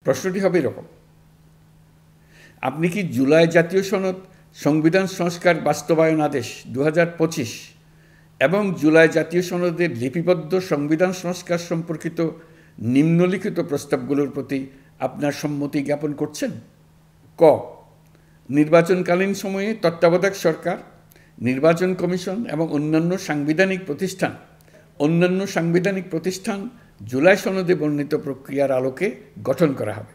প্রশ্নটি হবে এরকম: আপনি কি জুলাই জাতীয় সনদ সংবিধান সংস্কার বাস্তবায়ন আদেশ 2025 এবং জুলাই জাতীয় সনদের লিপিবদ্ধ সংবিধান সংস্কার সম্পর্কিত নিম্নলিখিত প্রস্তাবগুলোর প্রতি আপনার সম্মতি জ্ঞাপন করছেন? ক, নির্বাচনকালীন সময়ে তত্ত্বাবধায়ক সরকার, নির্বাচন কমিশন এবং অন্যান্য সাংবিধানিক প্রতিষ্ঠান জুলাই সনদে বর্ণিত প্রক্রিয়ার আলোকে গঠন করা হবে।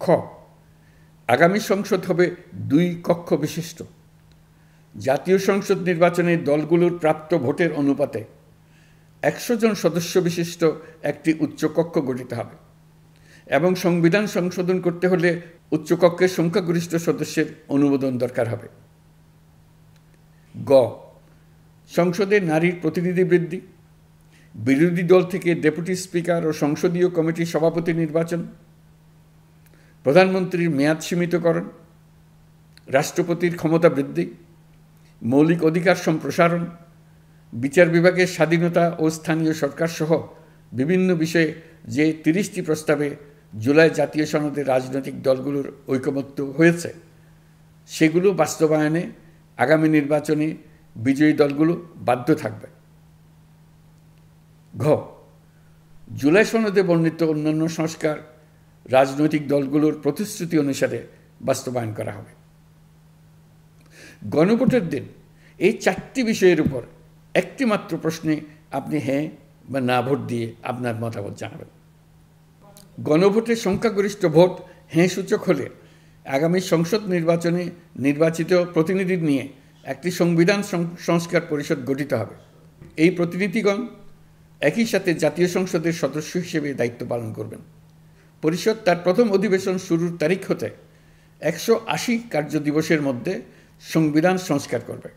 খ, আগামী সংসদ হবে 2 কক্ষ বিশিষ্ট। জাতীয় সংসদ নির্বাচনে দলগুলোর প্রাপ্ত ভোটের অনুপাতে 100 জন সদস্য বিশিষ্ট একটি উচ্চকক্ষ গঠিত হবে এবং সংবিধান সংশোধন করতে হলে উচ্চকক্ষের সংখ্যাগরিষ্ঠ সদস্যের অনুমোদন দরকার হবে। গ, সংসদে নারীর প্রতিনিধি বৃদ্ধি, বিরোধী দল থেকে ডেপুটি স্পিকার ও সংসদীয় কমিটির সভাপতি নির্বাচন, প্রধানমন্ত্রীর মেয়াদ সীমিতকরণ, রাষ্ট্রপতির ক্ষমতা বৃদ্ধি, মৌলিক অধিকার সম্প্রসারণ, বিচার বিভাগের স্বাধীনতা ও স্থানীয় সরকার সহ বিভিন্ন বিষয়ে যে 30টি প্রস্তাবে জুলাই জাতীয় সনদে রাজনৈতিক দলগুলোর ঐকমত্য হয়েছে, সেগুলো বাস্তবায়নে আগামী নির্বাচনে বিজয়ী দলগুলো বাধ্য থাকবে। ঘ, জুলাই সনদে বর্ণিত অন্যান্য সংস্কার রাজনৈতিক দলগুলোর প্রতিশ্রুতি অনুসারে বাস্তবায়ন করা হবে। গণভোটের দিন এই 4টি বিষয়ের উপর একটি মাত্র প্রশ্নে আপনি হ্যাঁ বা না ভোট দিয়ে আপনার মতামত জানাবেন। গণভোটের সংখ্যাগরিষ্ঠ ভোট হ্যাঁ সূচক হলে আগামী সংসদ নির্বাচনে নির্বাচিত প্রতিনিধি নিয়ে একটি সংবিধান সংস্কার পরিষদ গঠিত হবে। এই প্রতিনিধিগণ একই সাথে জাতীয় সংসদের সদস্য হিসেবে দায়িত্ব পালন করবেন। পরিষদ তার প্রথম অধিবেশন শুরুর তারিখ হতে 180 কার্যদিবসের মধ্যে সংবিধান সংস্কার করবে।